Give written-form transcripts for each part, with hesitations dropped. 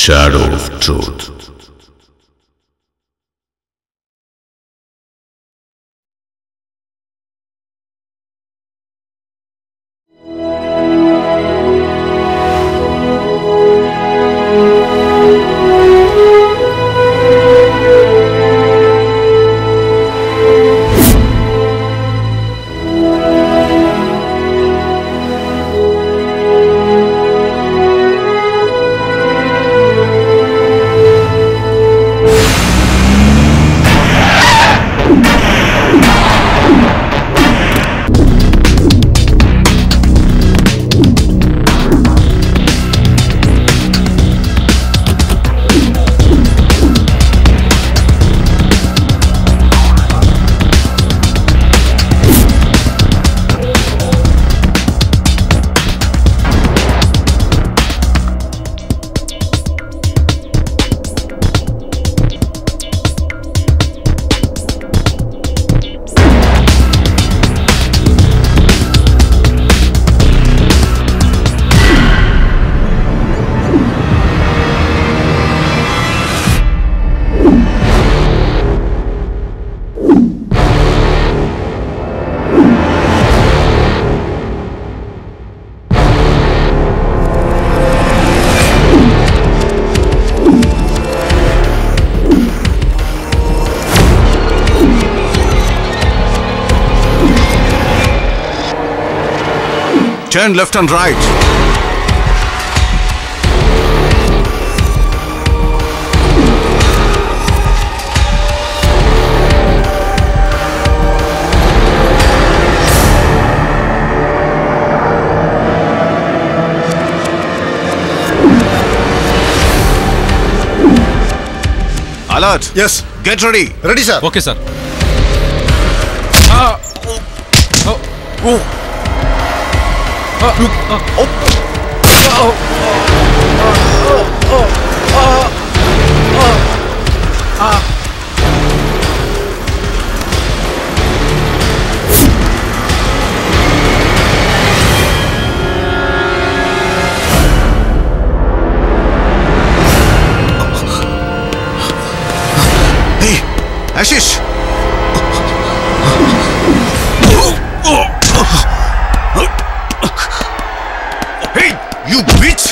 Shadow of Truth. Turn left and right. Alert. Yes. Get ready. Ready, sir. Okay, sir. Hey, Ashish. Hey, you bitch!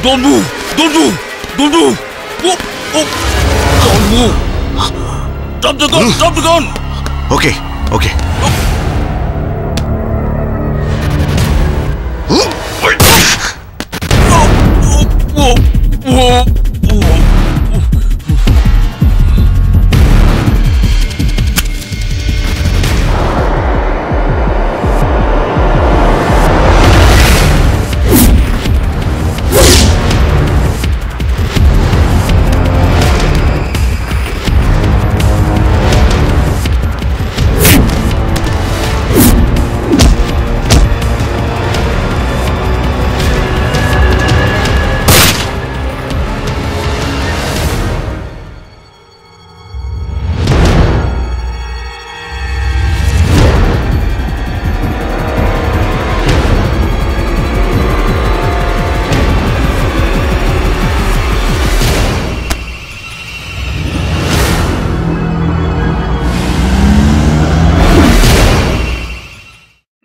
Don't move! Don't move! Don't move! Don't move! Drop the gun! Drop the gun! Okay, okay.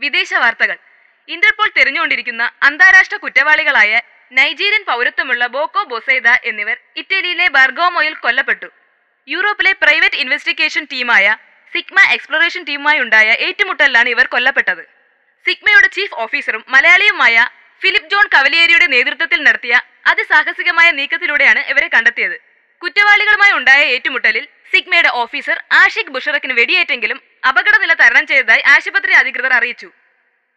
വിദേശ വാർത്തകൾ. Interpol തിരഞ്ഞുകൊണ്ടിരിക്കുന്ന അന്താരാഷ്ട്ര കുറ്റവാളികളായ Nigerian പൗരത്വമുള്ള Boko ബൊസൈദ എന്നിവർ ഇറ്റലിയിലെ ബർഗാമോയിൽ കൊല്ലപ്പെട്ടു. യൂറോപ്പിലെ private investigation ടീമായ sigma exploration ടീമുമായി ഉണ്ടായ ഏറ്റുമുട്ടലിലാണ് ഇവർ കൊല്ലപ്പെട്ടത്. സിഗ്മയുടെ ചീഫ് ഓഫീസറും മലയാളിയുമായ ഫിലിപ്പ് ജോൺ കവലിയേരിയുടെ നേതൃത്വത്തിൽ നടത്തിയ അതിസാഹസികമായ നീക്കത്തിലൂടെയാണ് ഇവരെ കണ്ടെത്തിയത്. കുറ്റവാളികളുമായി ഉണ്ടായ ഏറ്റുമുട്ടലിൽ സിഗ്മയുടെ ഓഫീസർ ആഷിഖ് ബുഷറക്കിന് വെടിയേറ്റെങ്കിലും അപകടനില തരണം ചെയ്തതായി ആശുപത്രി അധികൃതർ അറിയിച്ചു.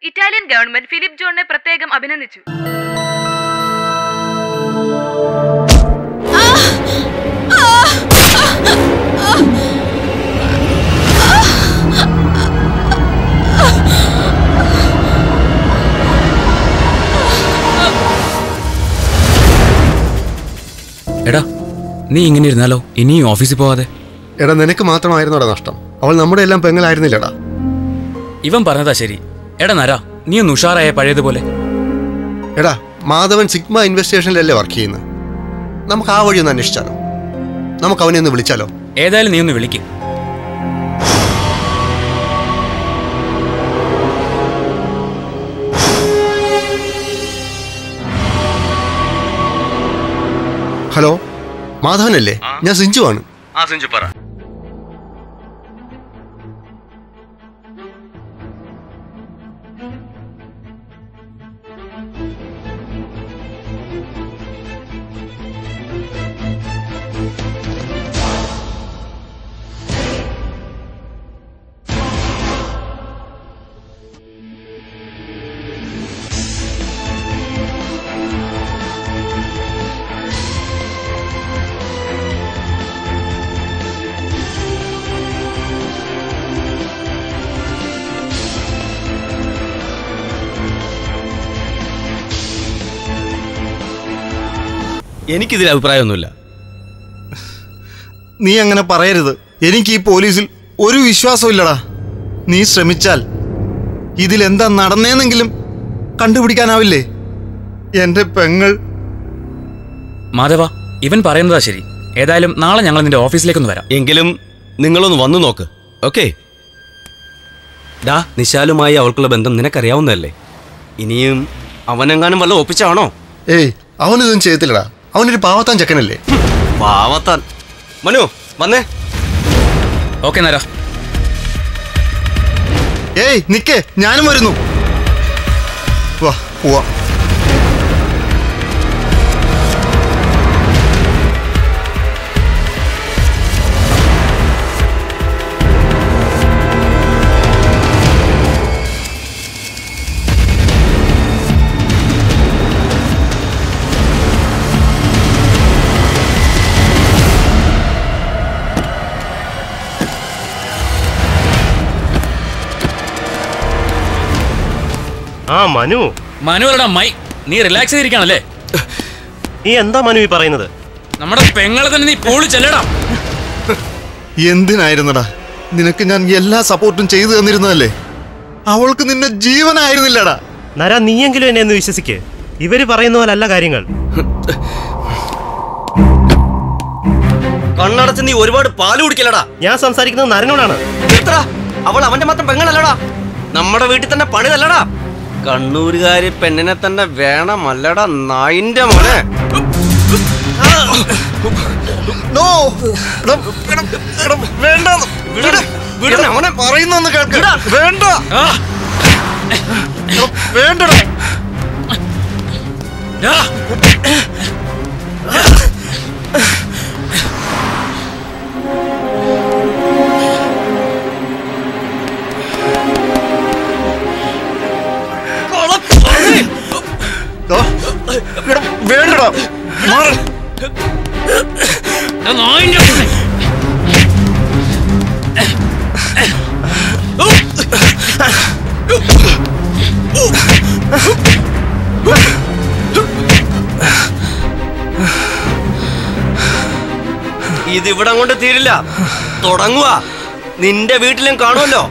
ഇറ്റാലിയൻ ഗവൺമെന്റ് ഫിലിപ്പ് ജോണിനെ പ്രത്യേകം അഭിനന്ദിച്ചു. എടാ നീ ഇങ്ങനെ ഇരുന്നാലോ ഇനിയും ഓഫീസിൽ പോവാതെ? എടാ നിനക്ക് മാത്രമായിരുന്നോടാ നഷ്ടം, അവൾ നമ്മുടെ എല്ലാം പെങ്ങളായിരുന്നില്ലടാ. ഇവൻ പറഞ്ഞതാ ശരി. എടാ നരാ, നീ ഒന്ന് ഉഷാറായ പഴയതുപോലെ. എടാ മാധവൻ സിഗ്മ ഇൻവെസ്റ്റിഗേഷനിലല്ലേ വർക്ക് ചെയ്യുന്നത്, നമുക്ക് ആ വഴി ഒന്ന് അന്വേഷിച്ചാലോ? നമുക്ക് അവനെ ഒന്ന് വിളിച്ചാലോ? ഏതായാലും നീ ഒന്ന് വിളിക്ക്. ഹലോ മാധവനല്ലേ? ഞാൻ സിഞ്ചു ആണ്. സിഞ്ചു പറ. എനിക്കിതിൽ അഭിപ്രായമൊന്നുമില്ല. നീ അങ്ങനെ പറയരുത്. എനിക്ക് ഈ പോലീസിൽ ഒരു വിശ്വാസവും ഇല്ലടാ. നീ ശ്രമിച്ചാൽ ഇതിലെന്താ നടന്നേന്നെങ്കിലും കണ്ടുപിടിക്കാനാവില്ലേ? എന്റെ പെങ്ങൾ. മാധവ, ഇവൻ പറയുന്നതാ ശരി. ഏതായാലും നാളെ ഞങ്ങൾ നിന്റെ ഓഫീസിലേക്കൊന്ന് വരാം. എങ്കിലും നിങ്ങളൊന്ന് വന്നു നോക്ക്. ഓക്കെ? ഡാ, നിശാലുമായി അവൾക്കുള്ള ബന്ധം നിനക്കറിയാവുന്നതല്ലേ? ഇനിയും അവനെങ്ങാനും വല്ല ഒപ്പിച്ചാണോ? ഏയ്, അവനിതൊന്നും ചെയ്യത്തില്ലടാ. അവനൊരു പാവത്താൻ ചെക്കനല്ലേ. പാവത്താൻ. മനു വന്നേ. ഓക്കെ നരാ. ഏയ് നിക്കേ, ഞാനും വരുന്നു. വാ പോവാ. ആ മനു. മനുവല്ലടാ മൈ. നീ റിലാക്സ് ചെയ്തിരിക്കണല്ലേ? നീ എന്താ മനു ഈ പറയുന്നത്? നമ്മുടെ പെങ്ങളെ തന്നെ നീ പോളി ചെല്ലടാ. എന്തിനായിരുന്നടാ? നിനക്ക് ഞാൻ എല്ലാ സപ്പോർട്ടും ചെയ്തു തന്നിരുന്നതല്ലേ. അവൾക്ക് നിന്നെ ജീവനായിരുന്നില്ലടാ. നര, നീയെങ്കിലും എന്നെ ഒന്ന് വിശ്വസിക്ക്. ഇവര് പറയുന്ന പോലല്ല കാര്യങ്ങൾ. കണ്ണടച്ച് നീ ഒരുപാട് പാല് കുടിക്കലടാ. ഞാൻ സംസാരിക്കുന്നത് നരനോടാണ്. അവൾ അവന്റെ മാത്രം പെങ്ങളല്ലടാ, നമ്മുടെ വീട്ടിൽ തന്നെ പണി തല്ലടാ. കണ്ണൂരുകാരി പെണ്ണിനെ തന്നെ വേണമല്ലടാ നായിന്റെ മോനെ. പറയുന്നൊന്ന് കേൾക്ക. വേണ്ട വേണ്ടടാ. വേണ്ടടാ. ഇതിവിടെ കൊണ്ട് തീരില്ല. തുടങ്ങുക. നിന്റെ വീട്ടിലും കാണുമല്ലോ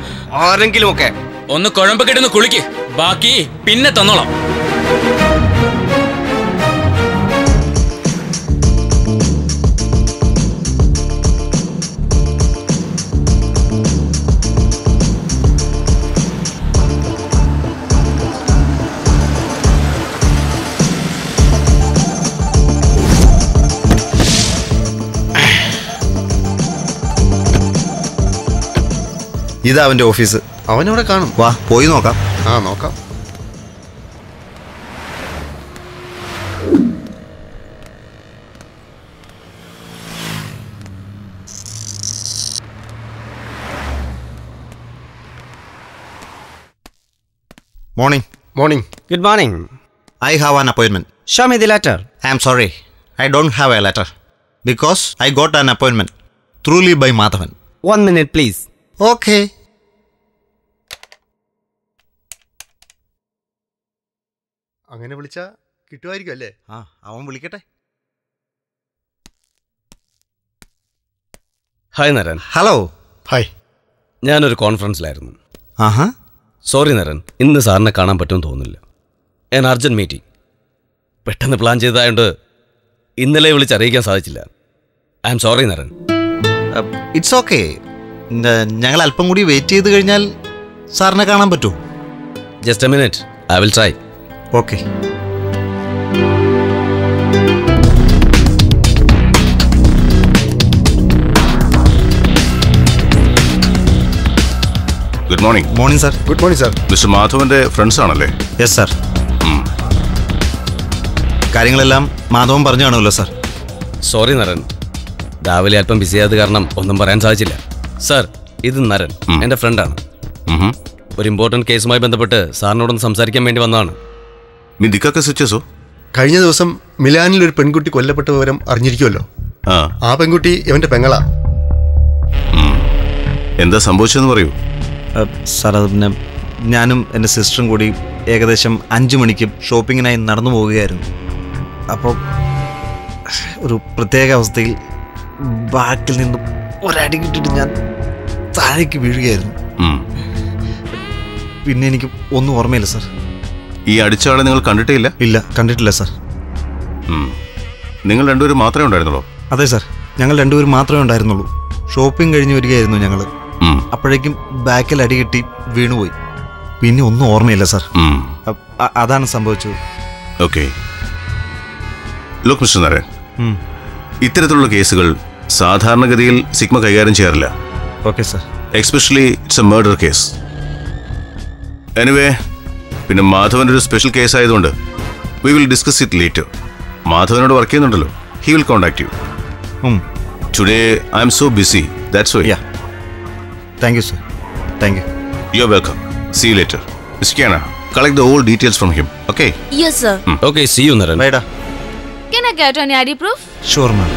ആരെങ്കിലും ഒക്കെ. ഒന്ന് കുഴമ്പ് കിട്ടുന്ന കുളിക്ക്, ബാക്കി പിന്നെ തന്നോളാം. ഇതാ അവന്റെ ഓഫീസ്. അവനവിടെ കാണും. വാ പോയി നോക്കാം. നോക്കാം. Morning. Morning. Good morning. I have an appointment. Show me the letter. I am sorry. I don't have a letter. Because I got an appointment. Truly by Madhavan. 1 minute, please. Okay. അങ്ങനെ വിളിച്ചാ കിട്ടുമായിരിക്കും അല്ലേ? അവൻ വിളിക്കട്ടെ. Hi നരൻ. Hello. Hi. ഞാനൊരു കോൺഫറൻസിലായിരുന്നു. ആഹാ. Sorry നരൻ, ഇന്ന് സാറിനെ കാണാൻ പറ്റുമെന്ന് തോന്നുന്നില്ല. ഞാൻ അർജന്റ് മീറ്റിംഗ് പെട്ടെന്ന് പ്ലാൻ ചെയ്തതായതുകൊണ്ട് ഇന്നലെ വിളിച്ചറിയിക്കാൻ സാധിച്ചില്ല. I am sorry Naran. It's okay. ഞങ്ങൾ അല്പം കൂടി വെയിറ്റ് ചെയ്ത് കഴിഞ്ഞാൽ സാറിനെ കാണാൻ പറ്റുമോ? Just a minute, I will try. Okay. Good morning. Morning sir. Good morning sir. Mister മാധവന്റെ ഫ്രണ്ട്സ് ആണല്ലേ? Yes sir. കാര്യങ്ങളെല്ലാം മാധവൻ പറഞ്ഞു കാണുമല്ലോ സാർ. സോറി നരൻ, രാവിലെ അല്പം ബിസിയായത് കാരണം ഒന്നും പറയാൻ സാധിച്ചില്ല. സാർ, ഇത് നരൻ, എൻ്റെ ഫ്രണ്ടാണ്. ഒരു ഇമ്പോർട്ടൻറ്റ് കേസുമായി ബന്ധപ്പെട്ട് സാറിനോടൊന്ന് സംസാരിക്കാൻ വേണ്ടി വന്നതാണ്. మీ దిక్కక స్విచ్చేసో? കഴിഞ്ഞ ദിവസം മിലാനിൽ ഒരു പെൺകുട്ടി കൊല്ലപ്പെട്ട വിവരം അറിഞ്ഞിരിക്കുമല്ലോ. ആ പെൺകുട്ടി ഇവന്റെ പെങ്ങളാ. എന്താ സംഭവിച്ചതെന്ന് പറയൂ. സാർ, അത് പിന്നെ ഞാനും എൻ്റെ സിസ്റ്ററും കൂടി ഏകദേശം 5 മണിക്ക് ഷോപ്പിങ്ങിനായി നടന്നു പോവുകയായിരുന്നു. അപ്പോൾ ഒരു പ്രത്യേക അവസ്ഥയിൽ ബാക്കിൽ നിന്നും ഒരടി കിട്ടിയിട്ട് ഞാൻ താഴേക്ക് വീഴുകയായിരുന്നു. പിന്നെ എനിക്ക് ഒന്നും ഓർമ്മയില്ല സാർ. ഈ അടിച്ച ആളെ നിങ്ങൾ കണ്ടിട്ടേ ഇല്ല? ഇല്ല, കണ്ടിട്ടില്ല സാർ. നിങ്ങൾ രണ്ടുപേരും മാത്രമേ ഉണ്ടായിരുന്നുള്ളൂ? അതെ സാർ, ഞങ്ങൾ രണ്ടുപേരും മാത്രമേ ഉണ്ടായിരുന്നുള്ളൂ. ഷോപ്പിംഗ് കഴിഞ്ഞ് വരികയായിരുന്നു ഞങ്ങൾ. അപ്പോഴേക്കും ബാക്കിൽ അടി കിട്ടി വീണുപോയി. പിന്നെ ഒന്നും ഓർമ്മയില്ല സാർ. അതാണ് സംഭവിച്ചത്. ഓക്കെ. ലുക്ക് മിസ്റ്റർ നരൻ, ഇത്തരത്തിലുള്ള കേസുകൾ സാധാരണഗതിയിൽ സിഗ്മ കൈകാര്യം ചെയ്യാറില്ല. Okay sir. Especially it's a murder case. Anyway, പിന്നെ മാധവൻ്റെ ഒരു സ്പെഷ്യൽ കേസ് ആയതുകൊണ്ട് we will discuss it later. മാധവനോട് വർക്ക് ചെയ്യുന്നുണ്ടല്ലോ, he will contact you. Today I am so busy, that's why. Thank you sir. Thank you. You are welcome. See you later. Miss ക്യാന, collect the whole details from him, okay? Yes, sir. Okay, see you, Naren. Bye da. Can I get an ID proof? Sure, ma'am.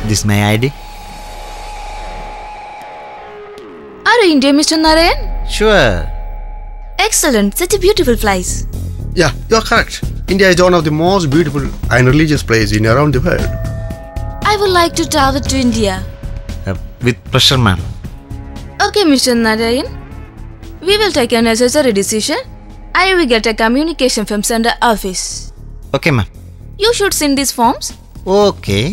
This my ID? Are you Indian, Mr. Naren? Sure. Excellent. Such a beautiful place. Yeah, you are correct. India is one of the most beautiful and religious places in around the world. I would like to travel to India. With pleasure, ma'am. Okay, Mr. Narayan. We will take a necessary decision. I will get a communication from Sender office. Okay, ma'am. You should send these forms. Okay.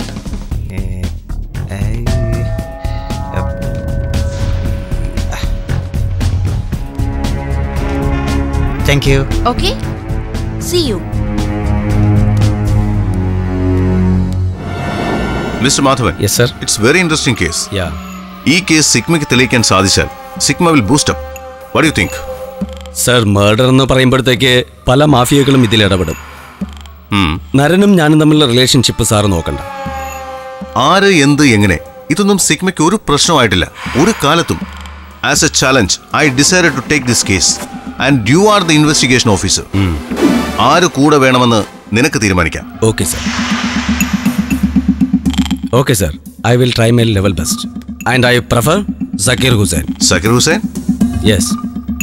Thank you. Okay? See you. Mr. Madhavan. Yes, sir. It's very interesting case. Yeah. ഈ case സിഗ്മയ്ക്ക് തെളിയിക്കാൻ സാധിച്ചാൽ sigma will boost up. What do you think? Sir, murder എന്ന് പറയുമ്പോഴത്തേക്ക് പല മാഫിയകളും ഇതിൽ ഇടപെടും. നരനും ഞാനും തമ്മിലുള്ള റിലേഷൻഷിപ്പ് സാറ് നോക്കണ്ട. ആര്, എന്ത്, എങ്ങനെ, ഇതൊന്നും സിഗ്മയ്ക്ക് ഒരു പ്രശ്നമായിട്ടില്ല ഒരു കാലത്തും. As a challenge I decided to take this case and you are the investigation officer. ആര് കൂടെ വേണമെന്ന് നിനക്ക് തീരുമാനിക്കാം. Okay sir. Okay sir, I will try my level best and I prefer Zakir Hussain. Zakir Hussain? Yes.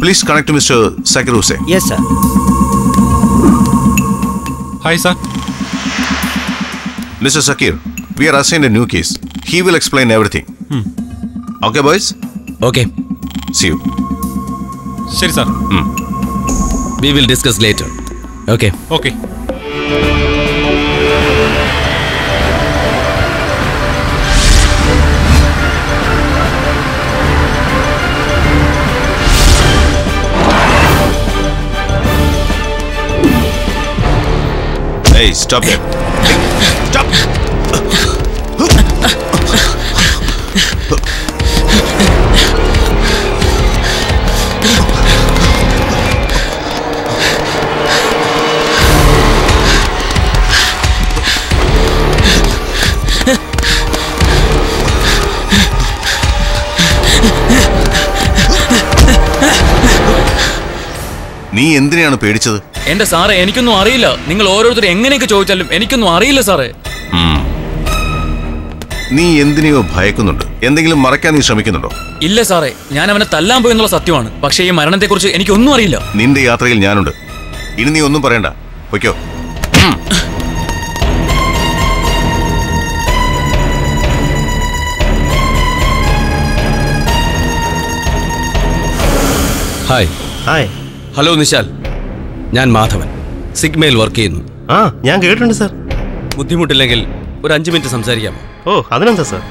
Please connect to Mr. Zakir Hussain. Yes, sir. Hi, sir. Mr. Zakir, we are assigned a new case. He will explain everything. Okay, boys? Okay. See you. Sure, sir. We will discuss later. Okay. Okay. Hey, stop it. Stop. നീ എന്തിനാണ് പേടിച്ചത്? എന്റെ സാറേ, എനിക്കൊന്നും അറിയില്ല. നിങ്ങൾ ഓരോരുത്തരും എങ്ങനെയൊക്കെ ചോദിച്ചാലും എനിക്കൊന്നും അറിയില്ല സാറേ. നീ എന്തിനെയോ ഭയക്കുന്നുണ്ട്. എന്തെങ്കിലും മറയ്ക്കാൻ നീ ശ്രമിക്കുന്നുണ്ടോ? ഇല്ല സാറേ, ഞാൻ അവനെ തല്ലാൻ പോയെന്നുള്ള സത്യമാണ്. പക്ഷേ ഈ മരണത്തെക്കുറിച്ച് എനിക്കൊന്നും അറിയില്ല. നിന്റെ യാത്രയിൽ ഞാനുണ്ട്. ഇനി നീ ഒന്നും പറയണ്ട, പൊയ്ക്കോ. ഹായ്. ഹായ്. ഹലോ നിശാൽ, ഞാൻ മാധവൻ, സിഗ്മയിൽ വർക്ക് ചെയ്യുന്നു. ആ, ഞാൻ കേട്ടിട്ടുണ്ട് സാർ. ബുദ്ധിമുട്ടില്ലെങ്കിൽ ഒരു 5 മിനിറ്റ് സംസാരിക്കാമോ? ഓ, അതിനെന്താ സാർ?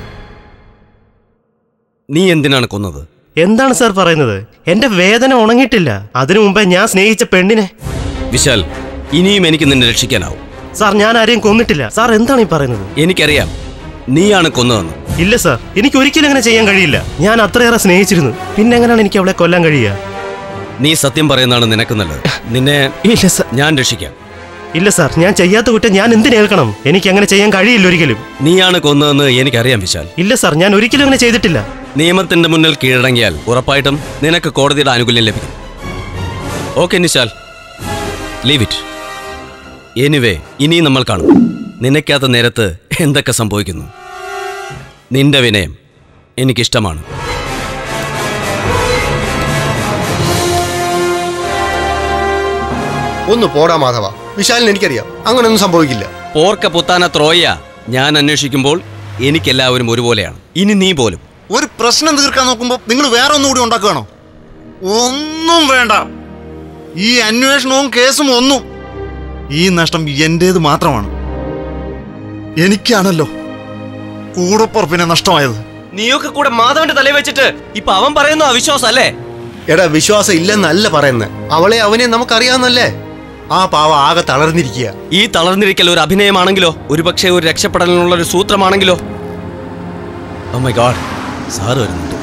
നീ എന്തിനാണ് കൊന്നത്? എന്താണ് സാർ പറയുന്നത്? എന്റെ വേദന ഉണങ്ങിയിട്ടില്ല. അതിനു മുമ്പേ ഞാൻ സ്നേഹിച്ച പെണ്ണിനെ. വിശാൽ, ഇനിയും എനിക്ക് നിന്നെ രക്ഷിക്കാനാവും. സാർ, ഞാൻ ആരെയും കൊന്നിട്ടില്ല. സാർ എന്താണ് ഈ പറയുന്നത്? എനിക്കറിയാം നീയാണ് കൊന്നതെന്ന്. ഇല്ല സാർ, എനിക്ക് ഒരിക്കലും അങ്ങനെ ചെയ്യാൻ കഴിയില്ല. ഞാൻ അത്രയേറെ സ്നേഹിച്ചിരുന്നു. പിന്നെ എങ്ങനെയാണ് എനിക്ക് അവളെ കൊല്ലാൻ കഴിയുക? നീ സത്യം പറയുന്നതാണ് നിനക്ക് നല്ലത്. നിന്നെ ഇല്ല സാർ, ഞാൻ രക്ഷിക്കാം. ഇല്ല സാർ, ഞാൻ ചെയ്യാത്ത കുറ്റം ഞാൻ എന്തിനേൽക്കണം? എനിക്ക് അങ്ങനെ ചെയ്യാൻ കഴിയില്ല ഒരിക്കലും. നീയാണ് കൊന്നതെന്ന് എനിക്കറിയാം വിശാൽ. ഇല്ല സാർ, ഞാൻ ഒരിക്കലും അങ്ങനെ ചെയ്തിട്ടില്ല. നിയമത്തിന്റെ മുന്നിൽ കീഴടങ്ങിയാൽ ഉറപ്പായിട്ടും നിനക്ക് കോടതിയുടെ ആനുകൂല്യം ലഭിക്കും. Okay Nishal, leave it. Anyway, ഇനിയും നമ്മൾ കാണും നിനക്കാത്ത നേരത്ത് എന്തൊക്കെ സംഭവിക്കുന്നു. നിന്റെ വിനയം എനിക്കിഷ്ടമാണ്. ഒന്ന് പോടാ മാധവ. വിശാലിന് എനിക്കറിയാം അങ്ങനൊന്നും സംഭവിക്കില്ല. പോർക്ക പുത്താന ത്രോയ ഞാൻ അന്വേഷിക്കുമ്പോൾ എനിക്കെല്ലാവരും ഒരുപോലെയാണ്. ഇനി നീ പോലും. ഒരു പ്രശ്നം തീർക്കാൻ നോക്കുമ്പോൾ നിങ്ങൾ വേറെ ഒന്നുകൂടി ഉണ്ടാക്കുകയാണോ? ഒന്നും വേണ്ട. ഈ അന്വേഷണവും കേസും ഒന്നും. ഈ നഷ്ടം എന്റേത് മാത്രമാണ്. എനിക്കാണല്ലോ കൂടപ്പുറപ്പിനെ നഷ്ടമായത്. നീയൊക്കെ കൂടെ മാധവന്റെ തലയിൽ വെച്ചിട്ട് ഇപ്പൊ അവൻ പറയുന്നു അവിശ്വാസം അല്ലേ? എടാ, വിശ്വാസം ഇല്ലെന്നല്ല പറയുന്നത്. അവളെ അവനെ നമുക്കറിയാവുന്നല്ലേ. ആ പാവ ആകെ തളർന്നിരിക്കുക. ഈ തളർന്നിരിക്കൽ ഒരു അഭിനയമാണെങ്കിലോ, ഒരുപക്ഷെ ഒരു രക്ഷപ്പെടലിനുള്ള ഒരു സൂത്രമാണെങ്കിലോ? ഓ മൈ ഗോഡ്, സാറ് വരുന്നുണ്ട്.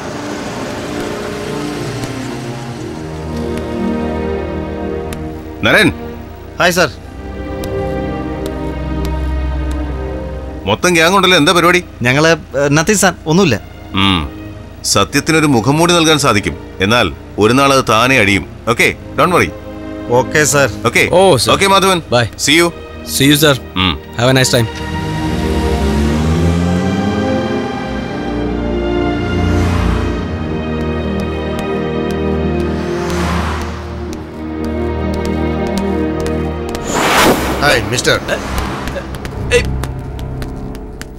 നരൻ. Hi sir. മൊത്തം ഗ്യാങ് ഉണ്ടല്ലോ, എന്താ പരിപാടി? ഞങ്ങള് നത്തിങ് സാർ, ഒന്നുമില്ല. സത്യത്തിനൊരു മുഖംമൂടി നൽകാൻ സാധിക്കും, എന്നാൽ ഒരു നാൾ അത് താനെ അടിയും. Okay, don't worry. Okay sir. Okay. Oh okay Madhavan, bye. See you. See you sir. Have a nice time. Hi mister.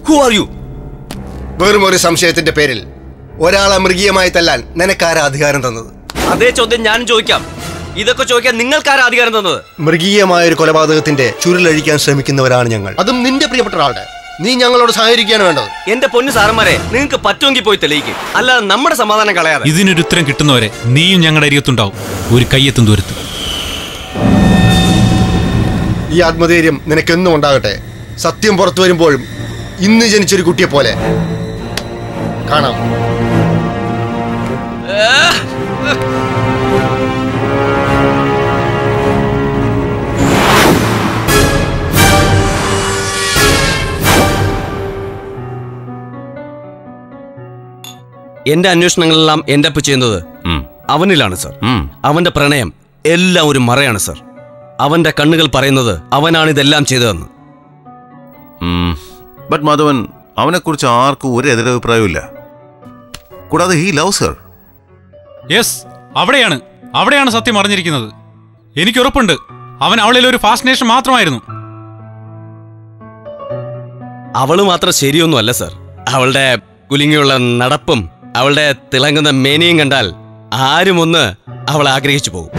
Who are you? വെറും ഒരു സംശയത്തിന്റെ പേരിൽ ഒരാളെ മൃഗീയമായി തല്ലാൻ നിനക്കാരാ അധികാരം തന്നത്? അതേ ചോദ്യം ഞാനും ചോദിക്കാം. ഇതൊക്കെ ചോദിക്കാൻ നിങ്ങൾക്കാരാ അധികാരം തന്നത്? മൃഗീയമായ ഒരു കൊലപാതകത്തിന്റെ ചുരുളഴിക്കാൻ ശ്രമിക്കുന്നവരാണ് ഞങ്ങൾ. അതും നിന്റെ പ്രിയപ്പെട്ട ഒരാളുടെ. നീ ഞങ്ങളോട് സഹകരിക്കുകയാണ് വേണ്ടത്. എന്റെ പൊന്നു സാറന്മാരെ, നിങ്ങൾക്ക് പറ്റുമെങ്കിൽ പോയി തെളിയിക്കും, അല്ലാതെ നമ്മുടെ സമാധാനം കളയാതെ. ഇതിനൊരു ഉത്തരം കിട്ടുന്നവരെ നീയും ഞങ്ങളുടെ അരികത്തുണ്ടാവും, ഒരു കയ്യെത്തും ദൂരത്ത്. ഈ ആത്മധൈര്യം നിനക്കെന്നും ഉണ്ടാകട്ടെ. സത്യം പുറത്തു വരുമ്പോഴും ഇന്ന് ജനിച്ചൊരു കുട്ടിയെ പോലെ കാണാം. എന്റെ അന്വേഷണങ്ങളെല്ലാം എന്റെ അപ്പ് ചെയ്യുന്നത് അവനിലാണ് സർ. അവന്റെ പ്രണയം എല്ലാം ഒരു മറയാണ് സർ. അവന്റെ കണ്ണുകൾ പറയുന്നത് അവനാണ് ഇതെല്ലാം ചെയ്തതെന്ന്. ബട്ട് മാധവൻ, അവനെക്കുറിച്ച് ആർക്കും ഒരു എതിരഭിപ്രായമില്ല. കൂടാതെ ഹി ലവ്സ് ഹർ. യെസ്, അവിടെയാണ് സത്യം അറിഞ്ഞിരിക്കുന്നത്. എനിക്ക് ഉറപ്പുണ്ട് അവൻ അവളിൽ ഒരു ഫാസിനേഷൻ മാത്രമായിരുന്നു. അവള് മാത്രം ശരിയൊന്നും അല്ല സർ. അവളുടെ കുലുങ്ങിയുള്ള നടപ്പും അവളുടെ തിളങ്ങുന്ന മേനിയും കണ്ടാൽ ആരും ഒന്ന് അവളെ ആഗ്രഹിച്ചു പോകും.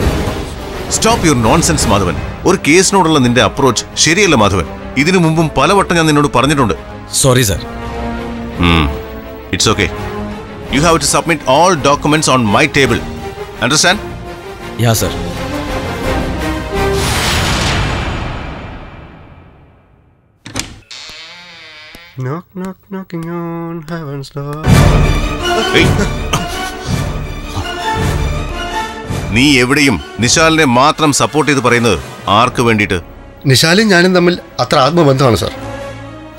Stop your nonsense Madhavan. ഒരു കേസിനോടുള്ള നിന്റെ അപ്രോച്ച് ശരിയല്ല മാധവൻ. ഇതിനു മുമ്പും പലവട്ടം ഞാൻ നിന്നോട് പറഞ്ഞിട്ടുണ്ട്. Sorry sir. It's okay. You have to submit all documents on my table. Understand? Yeah sir. Knock, knock, knocking on heaven's door. നീ എവിടെയും നിശാലിനെ മാത്രം സപ്പോർട്ട് ചെയ്ത് പറയുന്നത് ആർക്ക് വേണ്ടിയിട്ട്? നിശാലും ഞാനും തമ്മിൽ അത്ര ആത്മബന്ധമാണ് സാർ.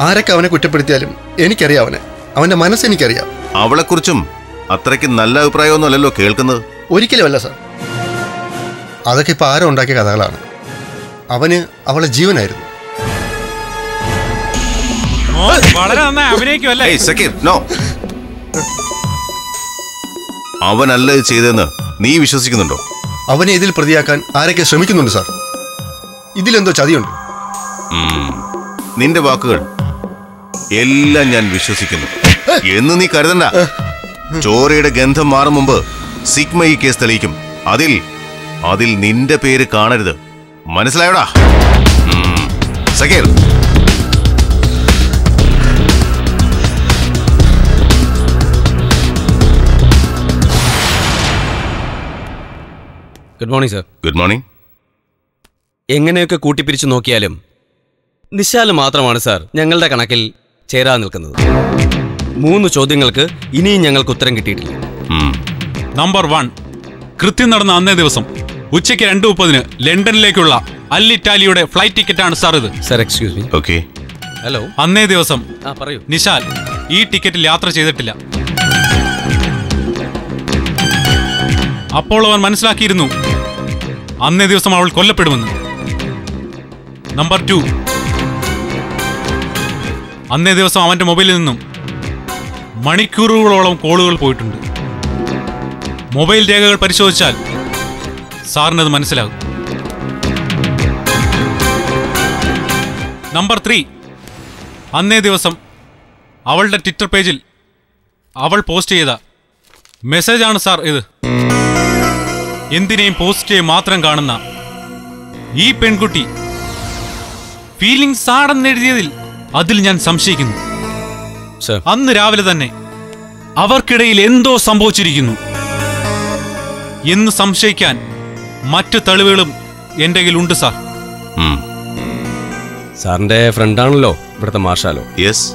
ആരൊക്കെ അവനെ കുറ്റപ്പെടുത്തിയാലും എനിക്കറിയാം അവനെ. അവന്റെ മനസ്സെനിക്കറിയാം. അവളെക്കുറിച്ചും അത്രയ്ക്ക് നല്ല അഭിപ്രായമൊന്നും അല്ലല്ലോ കേൾക്കുന്നത്. ഒരിക്കലുമല്ല സാർ. അതൊക്കെ ഇപ്പൊ ആരോ ഉണ്ടാക്കിയ കഥകളാണ്. അവന് അവളെ ജീവനായിരുന്നു. വളരെ നന്നായി അഭിനയിക്കുമല്ലേ? അവനല്ല ഇത് ചെയ്തതെന്ന് നീ വിശ്വസിക്കുന്നുണ്ടോ? അവനെ ഇതിൽ പ്രതിയാക്കാൻ ആരൊക്കെ ശ്രമിക്കുന്നുണ്ട് സാർ. ഇതിലെന്തോ ചതിയുണ്ട്. നിന്റെ വാക്കുകൾ എല്ലാം ഞാൻ വിശ്വസിക്കുന്നു എന്ന് നീ കരുതണ്ട. ചോരയുടെ ഗന്ധം മാറും മുമ്പ് സിഗ്മ ഈ കേസ് തെളിയിക്കും. അതിൽ നിന്റെ പേര് കാണരുത്. മനസ്സിലായോടാ? Zakir, good morning sir. Good morning. എങ്ങനെയൊക്കെ കൂട്ടിപ്പിരിച്ചു നോക്കിയാലും നിശാല് മാത്രമാണ് സാർ ഞങ്ങളുടെ കണക്കിൽ ചേരാൻ നിൽക്കുന്നത്. 3 ചോദ്യങ്ങൾക്ക് ഇനിയും ഞങ്ങൾക്ക് ഉത്തരം കിട്ടിയിട്ടില്ല. നമ്പർ 1, കൃത്യം നടന്ന അന്നേ ദിവസം ഉച്ചയ്ക്ക് 2:30 ലണ്ടനിലേക്കുള്ള അൽ ഇറ്റാലിയുടെ ഫ്ലൈറ്റ് ടിക്കറ്റാണ് സാർ ഇത്. Sir excuse me. Okay. Hello. അന്നേ ദിവസം പറയൂ. നിശാൽ ഈ ടിക്കറ്റിൽ യാത്ര ചെയ്തിട്ടില്ല. അപ്പോൾ അവൻ മനസ്സിലാക്കിയിരുന്നു അന്നേ ദിവസം അവൾ കൊല്ലപ്പെടുമെന്ന്. നമ്പർ 2, അന്നേ ദിവസം അവന്റെ മൊബൈലിൽ നിന്നും മണിക്കൂറുകളോളം കോളുകൾ പോയിട്ടുണ്ട്. മൊബൈൽ രേഖകൾ പരിശോധിച്ചാൽ സാറിനത് മനസ്സിലാകും. നമ്പർ 3, അന്നേ ദിവസം അവളുടെ ട്വിറ്റർ പേജിൽ അവൾ പോസ്റ്റ് ചെയ്ത മെസ്സേജാണ് സാർ ഇത്. എന്തിനേയും പോസ്റ്റ് മാത്രം കാണുന്ന ഈ പെൺകുട്ടി ഫീലിംഗ്സ് ആണെന്നെഴുതിയതിൽ അതിൽ ഞാൻ സംശയിക്കുന്നു. അന്ന് രാവിലെ തന്നെ അവർക്കിടയിൽ എന്തോ സംഭവിച്ചിരിക്കുന്നു എന്ന് സംശയിക്കാൻ മറ്റു തെളിവുകളും എൻ്റെ കയ്യിലുണ്ട് സാർ. സാറിന്റെ ഫ്രണ്ടാണല്ലോ ഇവിടുത്തെ മാർഷാലോ? യെസ്.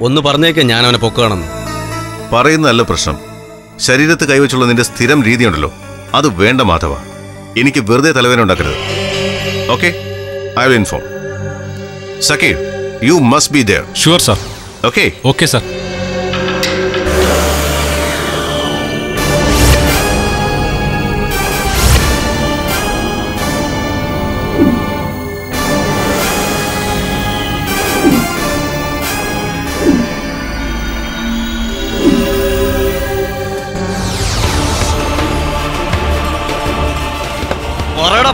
ഒന്ന് പറഞ്ഞേക്ക്, ഞാൻ അവനെ പൊക്കുകയാണെന്ന്. പറയുന്നതല്ല പ്രശ്നം. ശരീരത്ത് കൈവച്ചുള്ള നിന്റെ സ്ഥിരം രീതിയുണ്ടല്ലോ, അത് വേണ്ട മാധവ. എനിക്ക് വെറുതെ തലവേദന ഉണ്ടാക്കരുത്. Okay, I will inform. Zakir, you must be there. Sure sir. Okay. Okay sir.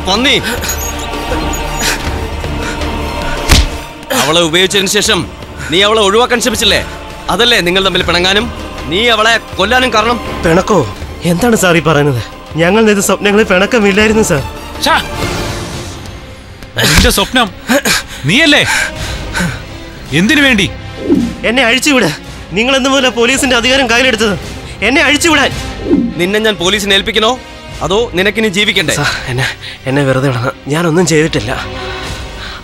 പന്നി, അവളെ ഉപയോഗിച്ചതിന് ശേഷം നീ അവളെ ഒഴിവാക്കാൻ ശ്രമിച്ചില്ലേ? അതല്ലേ നിങ്ങൾ തമ്മിൽ പിണങ്ങാനും നീ അവളെ കൊല്ലാനും കാരണം? പിണക്കോ? എന്താണ് സാർ ഈ പറയുന്നത്? ഞങ്ങൾ നെയ്ത സ്വപ്നങ്ങളിൽ പിണക്കമില്ലായിരുന്നു സാർ. നിന്റെ സ്വപ്നം നീയല്ലേ? എന്തിനു വേണ്ടി? എന്നെ അഴിച്ചുവിട്. നിങ്ങൾ എന്ന് മുതല പോലീസിന്റെ അധികാരം കയ്യിലെടുത്തത്? എന്നെ അഴിച്ചുവിടാൻ. നിന്നെ ഞാൻ പോലീസിനെ ഏൽപ്പിക്കണോ അതോ നിനക്കിനി ജീവിക്കണ്ടേ? എന്നെ വെറുതെ വിടണം. ഞാനൊന്നും ചെയ്തിട്ടില്ല.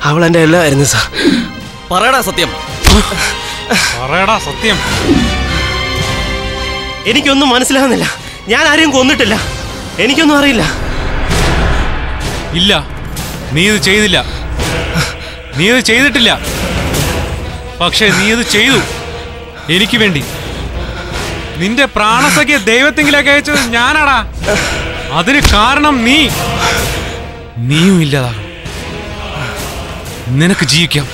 അവൾ എന്റെ എല്ലാമായിരുന്നു സാർ. പറയടാ സത്യം. പറയടാ സത്യം. എനിക്കൊന്നും മനസ്സിലാകുന്നില്ല. ഞാൻ ആരെയും കൊന്നിട്ടില്ല. എനിക്കൊന്നും അറിയില്ല. ഇല്ല, നീ ഇത് ചെയ്തില്ല. നീ ഇത് ചെയ്തിട്ടില്ല. പക്ഷേ നീ ഇത് ചെയ്തു എനിക്ക് വേണ്ടി. നിന്റെ പ്രാണസഖ്യ ദൈവത്തെങ്കിലേക്ക് അയച്ചത് ഞാനാടാ. അതിന് കാരണം നീയും ഇല്ലാതാകും. നിനക്ക് ജീവിക്കാം.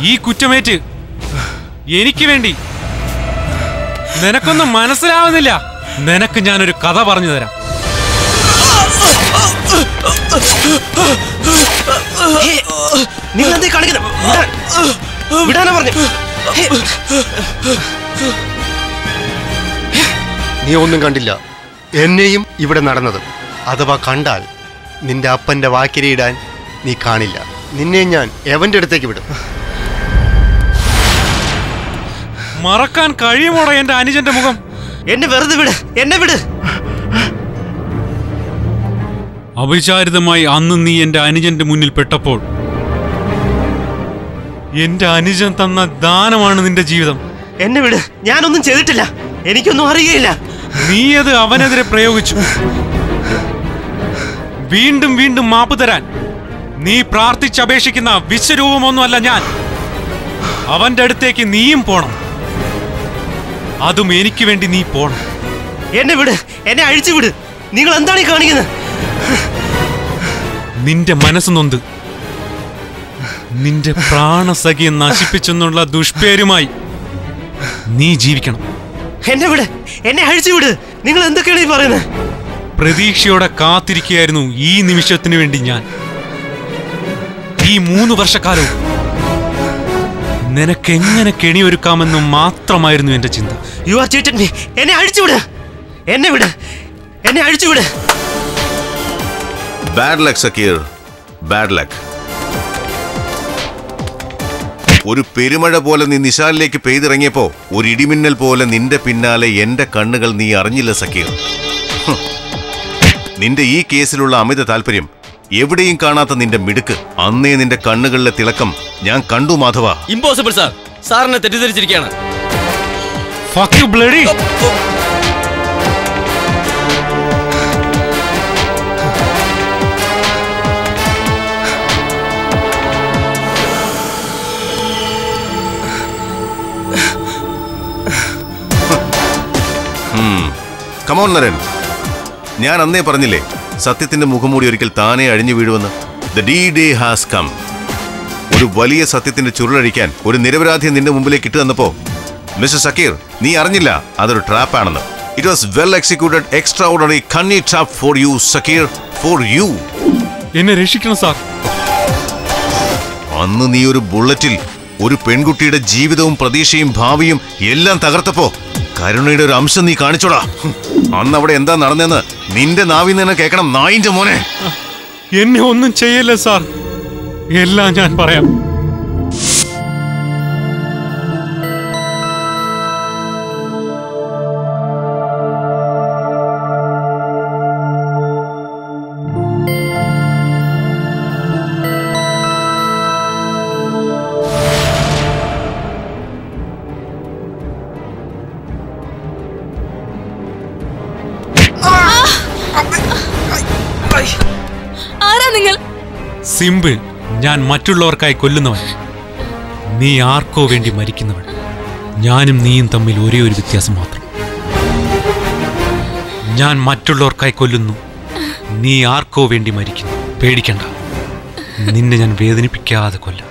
ഈ കുറ്റമേറ്റ് എനിക്ക് വേണ്ടി. നിനക്കൊന്നും മനസ്സിലാവുന്നില്ല. നിനക്ക് ഞാനൊരു കഥ പറഞ്ഞു തരാം. നിങ്ങൾ എന്തേ കാണിക്കുന്നത്? വിടാനാ പറഞ്ഞു. നീ ഒന്നും കണ്ടില്ല. എന്നെയും ഇവിടെ നടന്നത്. അഥവാ കണ്ടാൽ നിന്റെ അപ്പന്റെ വാക്കിരിയിടാൻ നീ കാണില്ല. നിന്നെ ഞാൻ എവന്റെ അടുത്തേക്ക് വിടും. മറക്കാൻ കഴിയുമോടാ എന്റെ അനുജന്റെ മുഖം? എന്നെ വെറുതെ വിട്. എന്നെ വിട്. അവിചാരിതമായി അന്ന് നീ എന്റെ അനുജന്റെ മുന്നിൽ പെട്ടപ്പോൾ എന്റെ അനുജൻ തന്ന ദാനമാണ് നിന്റെ ജീവിതം. എന്നെ വിട്. ഞാനൊന്നും ചെയ്തിട്ടില്ല. എനിക്കൊന്നും അറിയില്ല. നീ അത് അവനെതിരെ പ്രയോഗിച്ചു. വീണ്ടും വീണ്ടും മാപ്പ് തരാൻ നീ പ്രാർത്ഥിച്ചപേക്ഷിക്കുന്ന വിശ്വരൂപമൊന്നുമല്ല ഞാൻ. അവന്റെ അടുത്തേക്ക് നീയും പോണം. അതും എനിക്ക് വേണ്ടി നീ പോണം. എന്നെ വിട്. എന്നെ അഴിച്ചു വിട്. നിങ്ങൾ എന്താണ് ഈ കാണിക്കുന്നത്? നിന്റെ മനസ്സ് നൊന്ത് നിന്റെ പ്രാണസഖിയെ നശിപ്പിച്ചെന്നുള്ള ദുഷ്പേരുമായി നീ ജീവിക്കണം. എന്നെ വിട്. എന്നെ അഴിച്ചു വിട്. നിങ്ങൾ എന്തൊക്കെയാണ് ഈ പറയുന്നത്? പ്രതീക്ഷയോടെ കാത്തിരിക്കുകയായിരുന്നു ഈ നിമിഷത്തിന് വേണ്ടി ഞാൻ. ഈ 3 വർഷക്കാലവും നിനക്കെങ്ങനെ കെണിയൊരുക്കാമെന്ന് മാത്രമായിരുന്നു എന്റെ ചിന്ത. You are cheated me. എന്നെ അഴിച്ചു വിട്. എന്നെ വിട്. എന്നെ അഴിച്ചുവിട്. Bad luck Zakir, bad luck. ഒരു പെരുമഴ പോലെ നീ നിശാലിലേക്ക് പെയ്തിറങ്ങിയപ്പോ ഒരു ഇടിമിന്നൽ പോലെ നിന്റെ പിന്നാലെ എന്റെ കണ്ണുകൾ നീ അറിഞ്ഞില്ല സക്കീർ. നിന്റെ ഈ കേസിലുള്ള അമിത താല്പര്യം, എവിടെയും കാണാത്ത നിന്റെ മിടുക്ക്, അന്നേ നിന്റെ കണ്ണുകളിലെ തിളക്കം ഞാൻ കണ്ടു മാധവ. ഇമ്പോസിബിൾ സാർ, സാറിനെ തെറ്റിദ്ധരിച്ചിരിക്കുകയാണ്. Fuck you, bloody! Come on Naran, ഞാൻ അന്നേ പറഞ്ഞില്ലേ സത്യത്തിന്റെ മുഖംമൂടി ഒരിക്കൽ താനേ അഴിഞ്ഞു വീഴുമെന്ന്. The day has come. ഒരു വലിയ സത്യത്തിന്റെ ചുരുളഴിക്കാൻ ഒരു നിരപരാധിയെ നിന്റെ മുമ്പിലേക്ക് ഇട്ടു തന്നപ്പോ മിസ്റ്റർ സക്കീർ, നീ അറിഞ്ഞില്ല അതൊരു ട്രാപ്പ് ആണെന്ന്. It was well executed, extraordinary കണ്ണി trap for you Zakir, for you. എന്നെ രക്ഷിക്കണം സാർ. അന്ന് നീ ഒരു ബുള്ളറ്റിൽ ഒരു പെൺകുട്ടിയുടെ ജീവിതവും പ്രതീക്ഷയും ഭാവിയും എല്ലാം തകർത്തപ്പോ കരുണയുടെ ഒരു അംശം നീ കാണിച്ചോടാ. അന്ന് അവിടെ എന്താ നടന്നെന്ന് നിന്റെ നാവിൽ നിന്ന് കേൾക്കണം നായിന്റെ മോനെ. എന്നെ ഒന്നും ചെയ്യല്ലേ സാർ, എല്ലാം ഞാൻ പറയാം. ആരാ നിങ്ങൾ? സിമ്പിൾ, ഞാൻ മറ്റുള്ളവർക്കായി കൊല്ലുന്നവൻ. നീ ആർക്കോ വേണ്ടി മരിക്കുന്നവൻ. ഞാനും നീയും തമ്മിൽ ഒരേ ഒരു വ്യത്യാസം മാത്രം. ഞാൻ മറ്റുള്ളവർക്കായി കൊല്ലുന്നു, നീ ആർക്കോ വേണ്ടി മരിക്കുന്നു. പേടിക്കണ്ട, നിന്നെ ഞാൻ വേദനിപ്പിക്കാതെ കൊല്ലാം.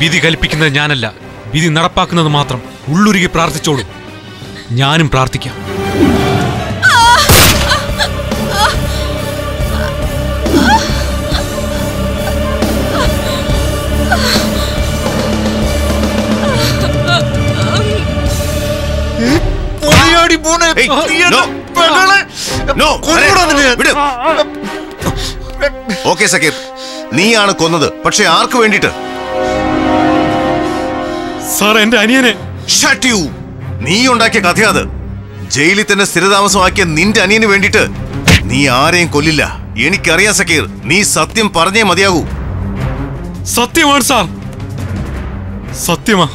വിധി കൽപ്പിക്കുന്നത് ഞാനല്ല, വിധി നടപ്പാക്കുന്നത് മാത്രം. ഉള്ളുരുകി പ്രാർത്ഥിച്ചോളൂ, ഞാനും പ്രാർത്ഥിക്കാം. ഓക്കെ സക്കീർ, നീയാണ് കൊന്നത്, പക്ഷെ ആർക്ക് വേണ്ടിട്ട്? സാർ, എന്റെ അനിയനെ. Shut you. നീ ഉണ്ടാക്കിയ കഥ അത്. ജയിലിൽ തന്നെ സ്ഥിരതാമസമാക്കിയ നിന്റെ അനിയന് വേണ്ടിട്ട് നീ ആരെയും കൊല്ലില്ല. എനിക്കറിയാം സക്കീർ, നീ സത്യം പറഞ്ഞേ മതിയാകൂ. സത്യമാണ് സാർ, സത്യമാ.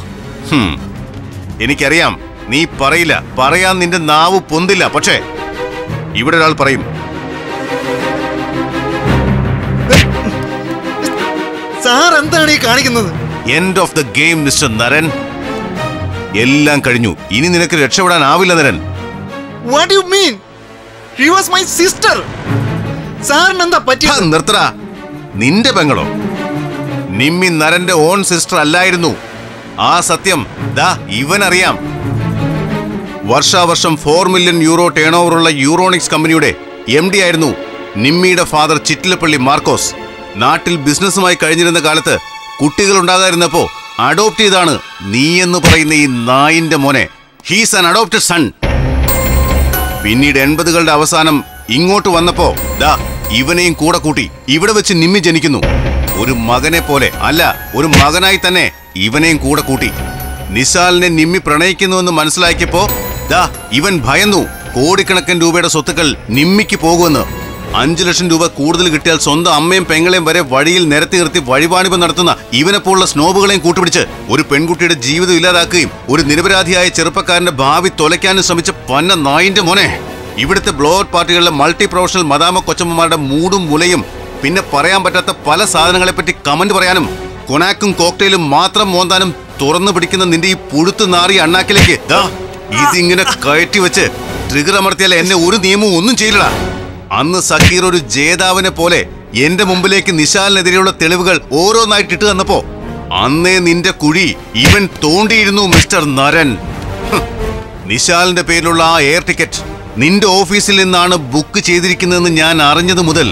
എനിക്കറിയാം നീ പറയില്ല, പറയാൻ നിന്റെ നാവ് പൊന്തില്ല. പക്ഷേ ഇവിടെ ഒരാൾ പറയും. സാർ എന്താണ് ഈ കാണിക്കുന്നത്? End of the game mister Naran. എല്ലാം കഴിഞ്ഞു, ഇനി നിനക്ക് രക്ഷപ്പെടാനാവില്ല നരൻ. What do you mean? She was my sister. സാറിന് എന്താ പറ്റിയത്? നിർത്തടാ. നിന്റെ പെങ്ങളോ? നിമ്മി നരന്റെ ഓൺ സിസ്റ്റർ അല്ലായിരുന്നു. ആ സത്യം ദാ ഇവനറിയാം. വർഷാവർഷം 4 മില്യൺ യൂറോ ടേൺ ഓവറുള്ള യൂറോണിക്സ് കമ്പനിയുടെ MD ആയിരുന്നു നിമ്മിയുടെ ഫാദർ ചിറ്റിലപ്പള്ളി മാർക്കോസ്. നാട്ടിൽ ബിസിനസ്സുമായി കഴിഞ്ഞിരുന്ന കാലത്ത് കുട്ടികൾ ഉണ്ടാകാതിരുന്നപ്പോ അഡോപ്റ്റ് ചെയ്താണ് നീ എന്ന് പറയുന്ന ഈ നായിന്റെ മോനെ. He's an adopted son. പിന്നീട് 80കളുടെ അവസാനം ഇങ്ങോട്ട് വന്നപ്പോ ദാ ഇവനെയും കൂടെ കൂട്ടി ഇവിടെ വെച്ച് നിമ്മി ജനിക്കുന്നു. ഒരു മകനെ പോലെ അല്ല, ഒരു മകനായി തന്നെ ഇവനെയും കൂടെ കൂട്ടി. നിശാലിനെ നിമ്മി പ്രണയിക്കുന്നുവെന്ന് മനസ്സിലാക്കിയപ്പോ ദാ ഇവൻ ഭയന്നു. കോടിക്കണക്കിന് രൂപയുടെ സ്വത്തുക്കൾ നിമ്മിക്ക് പോകുമെന്ന്. 5 ലക്ഷം രൂപ കൂടുതൽ കിട്ടിയാൽ സ്വന്തം അമ്മയും പെങ്ങളെയും വരെ വഴിയിൽ നിരത്തി നിർത്തി വഴിപാണിപ്പ് നടത്തുന്ന ഇവനെപ്പോലുള്ള സ്നോബുകളെയും കൂട്ടുപിടിച്ച് ഒരു പെൺകുട്ടിയുടെ ജീവിതം ഇല്ലാതാക്കുകയും ഒരു നിരപരാധിയായ ചെറുപ്പക്കാരന്റെ ഭാവി തൊലയ്ക്കാനും ശ്രമിച്ച പന്ന നായിന്റെ മോനെ. ഇവിടുത്തെ ബ്ലോവർ പാർട്ടികളിലെ മൾട്ടി പ്രൊഫഷണൽ മദാമ കൊച്ചമ്മമാരുടെ മൂടും മുലയും പിന്നെ പറയാൻ പറ്റാത്ത പല സാധനങ്ങളെപ്പറ്റി കമന്റ് പറയാനും കൊനാക്കും കോക്ടെയിലും മാത്രം മോന്താനും തുറന്നു പിടിക്കുന്ന നിന്റെ ഈ പുഴുത്തു നാറിയ അണ്ണാക്കിലേക്ക് ദാ ഇതിങ്ങനെ കയറ്റി വെച്ച് ട്രിഗർ അമർത്തിയാൽ എന്നെ ഒരു നിയമവും ഒന്നും ചെയ്യില്ലടാ. അന്ന് സക്കീർ ഒരു ജേതാവിനെ പോലെ എന്റെ മുമ്പിലേക്ക് നിശാലിനെതിരെയുള്ള തെളിവുകൾ ഓരോന്നായിട്ട് ഇട്ടു തന്നപ്പോ അന്നേ നിന്റെ കുഴി ഇവൻ തോണ്ടിയിരുന്നു മിസ്റ്റർ നരൻ. നിശാലിന്റെ പേരിലുള്ള ആ എയർ ടിക്കറ്റ് നിന്റെ ഓഫീസിൽ നിന്നാണ് ബുക്ക് ചെയ്തിരിക്കുന്നതെന്ന് ഞാൻ അറിഞ്ഞത് മുതൽ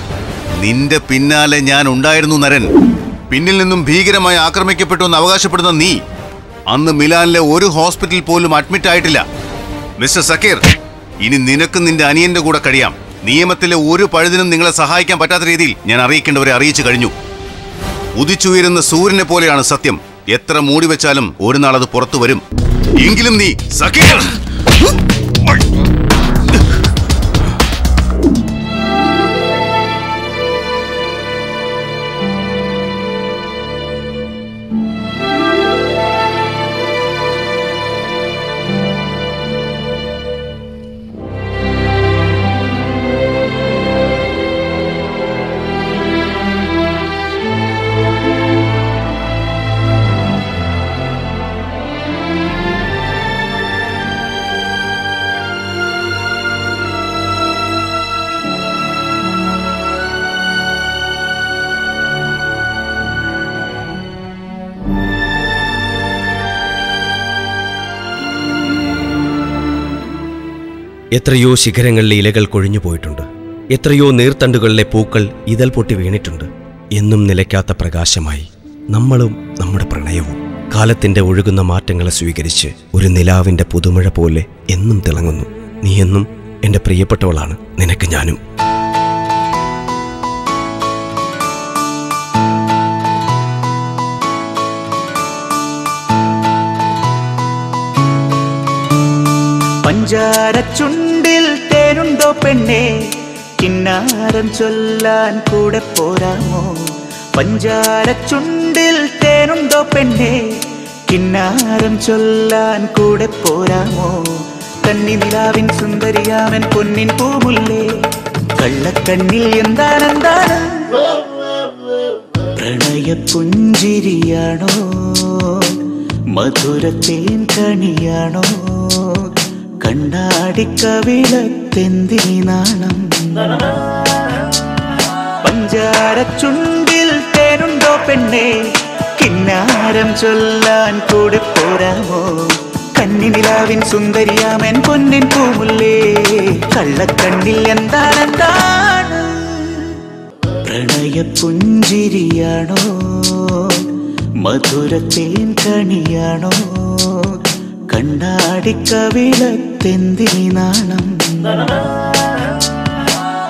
നിന്റെ പിന്നാലെ ഞാൻ ഉണ്ടായിരുന്നു നരൻ. പിന്നിൽ നിന്നും ഭീകരമായി ആക്രമിക്കപ്പെട്ടു എന്ന് അവകാശപ്പെടുന്ന നീ അന്ന് മിലാനിലെ ഒരു ഹോസ്പിറ്റലിൽ പോലും അഡ്മിറ്റ് ആയിട്ടില്ല. മിസ്റ്റർ സക്കീർ, ഇനി നിനക്കും നിന്റെ അനിയന്റെ കൂടെ കഴിയാം. നിയമത്തിലെ ഒരു പഴുതിനും നിങ്ങളെ സഹായിക്കാൻ പറ്റാത്ത രീതിയിൽ ഞാൻ അറിയിക്കേണ്ടവരെ അറിയിച്ചു കഴിഞ്ഞു. ഉദിച്ചുയരുന്ന സൂര്യനെ പോലെയാണ് സത്യം. എത്ര മൂടി വെച്ചാലും ഒരു നാൾ അത് പുറത്തു വരും. എങ്കിലും നീ സക്കീർ എത്രയോ ശിഖരങ്ങളിലെ ഇലകൾ കൊഴിഞ്ഞു പോയിട്ടുണ്ട്. എത്രയോ നീർത്തണ്ടുകളിലെ പൂക്കൾ ഇതൾ പൊട്ടി വീണിട്ടുണ്ട്. എന്നും നിലയ്ക്കാത്ത പ്രകാശമായി നമ്മളും നമ്മുടെ പ്രണയവും കാലത്തിന്റെ ഒഴുകുന്ന മാറ്റങ്ങളെ സ്വീകരിച്ച് ഒരു നിലാവിന്റെ പുതുമഴ പോലെ എന്നും തിളങ്ങുന്നു. നീ എന്നും എന്റെ പ്രിയപ്പെട്ടവളാണ്. നിനക്ക് ഞാനും. പഞ്ചാരച്ചുണ്ടിൽ തേനുണ്ടോ പെണ്ണേ, കിന്നാരം ചൊല്ലാൻ കൂടെ പോരാമോ? പഞ്ചാരച്ചുണ്ടിൽ തേനുണ്ടോ പെണ്ണേ, കിന്നാരം ചൊല്ലാൻ കൂടെ പോരാമോ? കന്നി നിലാവിൻ സുന്ദരിയാമൻ പൊന്നിൻ പൂമുല്ലേ, കള്ളക്കണ്ണിൽ എന്താണെന്താണ്? പ്രണയ പുഞ്ചിരിയാണോ, മധുരത്തേൻ കണിയാണോ? കണ്ണാടിക്കവിളത്തെന്തിനി നാണം? പഞ്ചാരച്ചുണ്ടിൽ തേനുണ്ടോ പെണ്ണേ, കിന്നാരം ചൊല്ലാൻ കൂടെ പോരാമോ? കന്നിനിലാവിൻ സുന്ദരിയാമൻ പൊന്നിൻ പൂമുല്ലേ, കള്ളക്കണ്ണിൽ എന്താണെന്താണ്? പ്രണയ പുഞ്ചിരിയാണോ, മധുരത്തേൻ കണിയാണോ? കണ്ണാടിക്കവിളത്തെന്തിനി നാണം?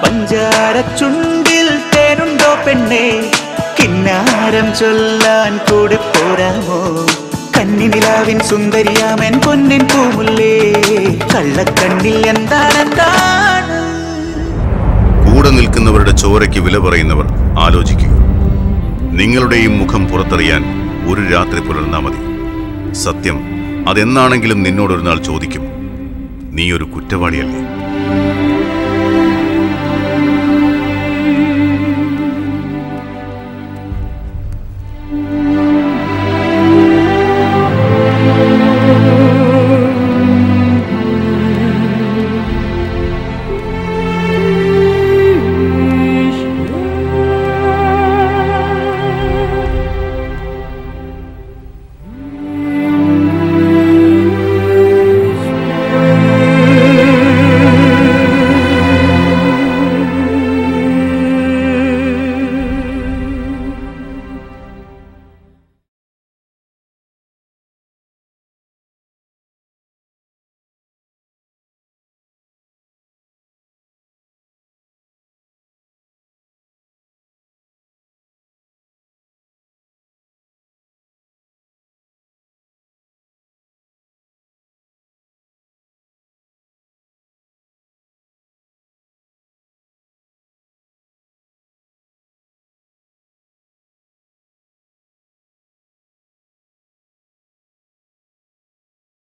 പഞ്ചാരച്ചുണ്ടിൽ തേനുണ്ടോ പെണ്ണേ, കിന്നാരം ചൊല്ലാൻ കൂടെ പോരാമോ? കന്നിനിലാവിൻ സുന്ദരിയാമൻ പൊന്നിൻ പൂമുല്ലേ, കള്ളക്കണ്ണിൽ എന്താണെന്താണ്? കൂടെ നിൽക്കുന്നവരുടെ ചോരയ്ക്ക് വില പറയുന്നവർ ആലോചിക്കുക. നിങ്ങളുടെയും മുഖം പുറത്തറിയാൻ ഒരു രാത്രി പുലർന്നാ മതി. സത്യം അതെന്നാണെങ്കിലും നിന്നോടൊരു നാൾ ചോദിക്കും. നീ ഒരു കുറ്റവാളിയല്ലേ?